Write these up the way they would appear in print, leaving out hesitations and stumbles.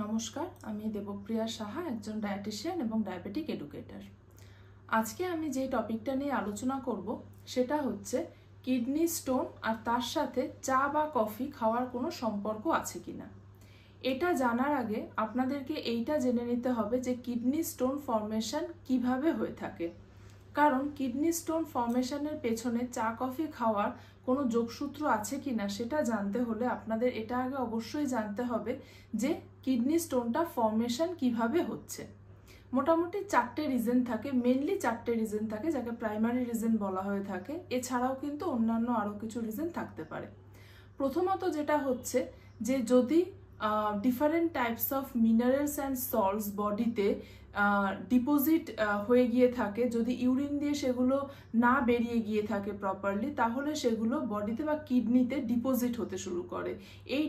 নমস্কার, আমি দেবপ্রিয়া সাহা, একজন ডায়েটিশিয়ান এবং ডায়াবেটিক এডুকেটর। আজকে আমি যে টপিকটা নিয়ে আলোচনা করব সেটা হচ্ছে কিডনি স্টোন আর তার সাথে চা বা কফি খাওয়ার কোনো সম্পর্ক আছে কিনা। এটা জানার আগে আপনাদেরকে এইটা জেনে নিতে হবে যে কিডনি স্টোন ফর্মেশন কিভাবে হয়ে থাকে। কারণ কিডনি স্টোন ফর্মেশনের পেছনে চা কফি খাওয়ার কোনো যোগসূত্র আছে কিনা সেটা জানতে হলে আপনাদের এটা আগে অবশ্যই জানতে হবে যে কিডনি স্টোনটা ফর্মেশন কিভাবে হচ্ছে। মোটামুটি চারটে রিজন থাকে, মেনলি চারটে রিজন থাকে, যাকে প্রাইমারি রিজন বলা হয়ে থাকে। এছাড়াও কিন্তু অন্যান্য আরও কিছু রিজন থাকতে পারে। প্রথমত যেটা হচ্ছে যে যদি different types of minerals and salts বডিতে ডিপোজিট হয়ে গিয়ে থাকে, যদি ইউরিন দিয়ে সেগুলো না বেরিয়ে গিয়ে থাকে প্রপারলি, তাহলে সেগুলো বডিতে বা কিডনিতে ডিপোজিট হতে শুরু করে। এই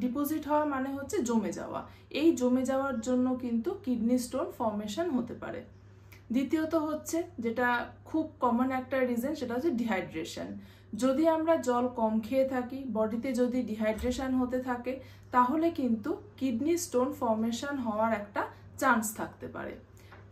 ডিপোজিট হওয়া মানে হচ্ছে জমে যাওয়া। এই জমে যাওয়ার জন্য কিন্তু কিডনি স্টোন ফর্মেশন হতে পারে। দ্বিতীয়ত হচ্ছে যেটা খুব কমন একটা রিজন, সেটা হচ্ছে ডিহাইড্রেশন। যদি আমরা জল কম খেয়ে থাকি, বডিতে যদি ডিহাইড্রেশন হতে থাকে, তাহলে কিন্তু কিডনি স্টোন ফর্মেশন হওয়ার একটা চান্স থাকতে পারে।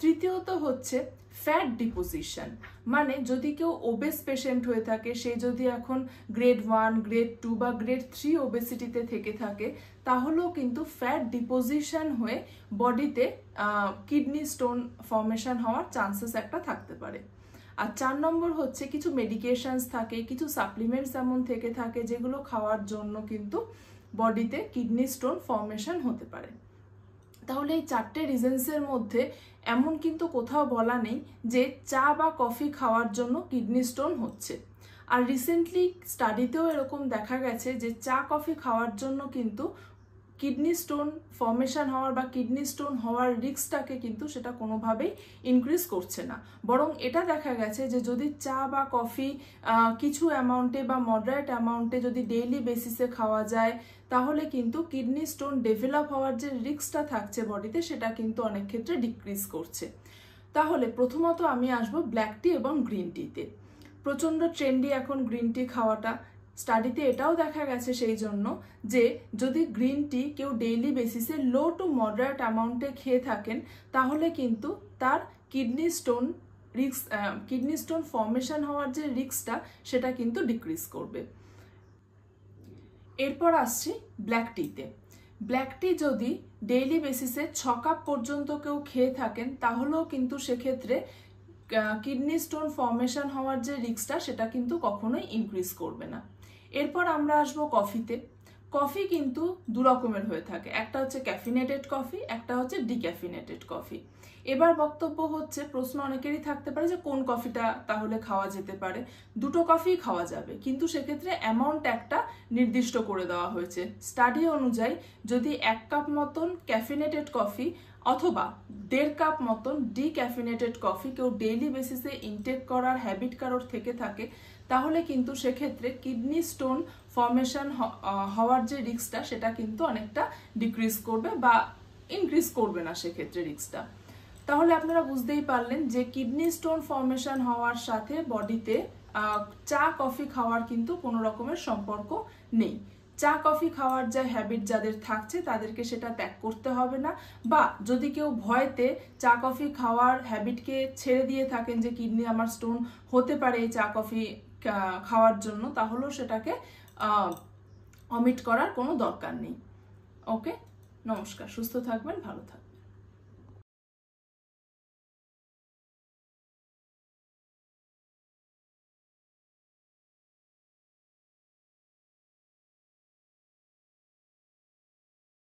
তৃতীয়ত হচ্ছে ফ্যাট ডিপোজিশন, মানে যদি কেউ ওবেস পেশেন্ট হয়ে থাকে, সে যদি এখন গ্রেড 1, গ্রেড 2 বা গ্রেড 3 ওবেসিটিতে থেকে থাকে, তাহলেও কিন্তু ফ্যাট ডিপোজিশন হয়ে বডিতে কিডনি স্টোন ফর্মেশন হওয়ার চান্সেস একটা থাকতে পারে। আর 4 নম্বর হচ্ছে কিছু মেডিকেশনস থাকে, কিছু সাপ্লিমেন্টস এমন থেকে থাকে যেগুলো খাওয়ার জন্য কিন্তু বডিতে কিডনি স্টোন ফর্মেশন হতে পারে। তাহলে এই চারটে রিজনসের মধ্যে এমন কিন্তু কোথাও বলা নেই যে চা বা কফি খাওয়ার জন্য কিডনি স্টোন হচ্ছে। আর রিসেন্টলি স্টাডিতেও এরকম দেখা গেছে যে চা কফি খাওয়ার জন্য কিন্তু কিডনি স্টোন ফর্মেশন হওয়ার বা কিডনি স্টোন হওয়ার রিস্কটাকে কিন্তু সেটা কোনোভাবেই ইনক্রিজ করছে না। বরং এটা দেখা গেছে যে যদি চা বা কফি কিছু অ্যামাউন্টে বা মডারেট অ্যামাউন্টে যদি ডেইলি বেসিসে খাওয়া যায়, তাহলে কিন্তু কিডনি স্টোন ডেভেলপ হওয়ার যে রিস্কটা থাকছে বডিতে, সেটা কিন্তু অনেক ক্ষেত্রে ডিক্রিজ করছে। তাহলে প্রথমত আমি আসবো ব্ল্যাক টি এবং গ্রিন টিতে। প্রচণ্ড ট্রেন্ডি এখন গ্রিন টি খাওয়াটা। স্টাডিতে এটাও দেখা গেছে সেই জন্য যে যদি গ্রিন টি কেউ ডেইলি বেসিসে লো টু মডারেট অ্যামাউন্টে খেয়ে থাকেন, তাহলে কিন্তু তার কিডনি স্টোন ফর্মেশন হওয়ার যে রিস্কটা, সেটা কিন্তু ডিক্রিজ করবে। এরপর আসছি ব্ল্যাক টিতে। ব্ল্যাক টি যদি ডেইলি বেসিসে 6 কাপ পর্যন্ত কেউ খেয়ে থাকেন, তাহলেও কিন্তু সেক্ষেত্রে কিডনি স্টোন ফর্মেশন হওয়ার যে রিস্কটা, সেটা কিন্তু কখনোই ইনক্রিজ করবে না। এরপর আমরা আসবো কফিতে। কফি কিন্তু দু রকমের হয়ে থাকে, একটা হচ্ছে ক্যাফিনেটেড কফি, একটা হচ্ছে ডিক্যাফিনেটেড কফি। এবার বক্তব্য হচ্ছে, প্রশ্ন অনেকেরই থাকতে পারে যে কোন কফিটা তাহলে খাওয়া যেতে পারে। দুটো কফি খাওয়া যাবে, কিন্তু সেক্ষেত্রে অ্যামাউন্ট একটা নির্দিষ্ট করে দেওয়া হয়েছে। স্টাডি অনুযায়ী যদি 1 কাপ মতন ক্যাফিনেটেড কফি অথবা 1.5 কাপ মতন ডিক্যাফিনেটেড কফি কেউ ডেইলি বেসিসে ইনটেক করার হ্যাবিট কারোর থেকে থাকে, তাহলে কিন্তু সেক্ষেত্রে কিডনি স্টোন ফর্মেশন হওয়ার যে রিস্কটা, সেটা কিন্তু অনেকটা ডিক্রিজ করবে বা ইনক্রিজ করবে না সেক্ষেত্রে রিস্কটা। তাহলে আপনারা বুঝতেই পারলেন যে কিডনি স্টোন ফর্মেশন হওয়ার সাথে বডিতে চা কফি খাওয়ার কিন্তু কোনো রকমের সম্পর্ক নেই। চা কফি খাওয়ার যে হ্যাবিট যাদের থাকছে, তাদেরকে সেটা ত্যাগ করতে হবে না। বা যদি কেউ ভয়তে চা কফি খাওয়ার হ্যাবিটকে ছেড়ে দিয়ে থাকেন যে কিডনি আমার স্টোন হতে পারে এই চা কফি খাওয়ার জন্য, তাহলেও সেটাকে অমিট করার কোনো দরকার নেই। ওকে, নমস্কার, সুস্থ থাকবেন, ভালো থাকবেন।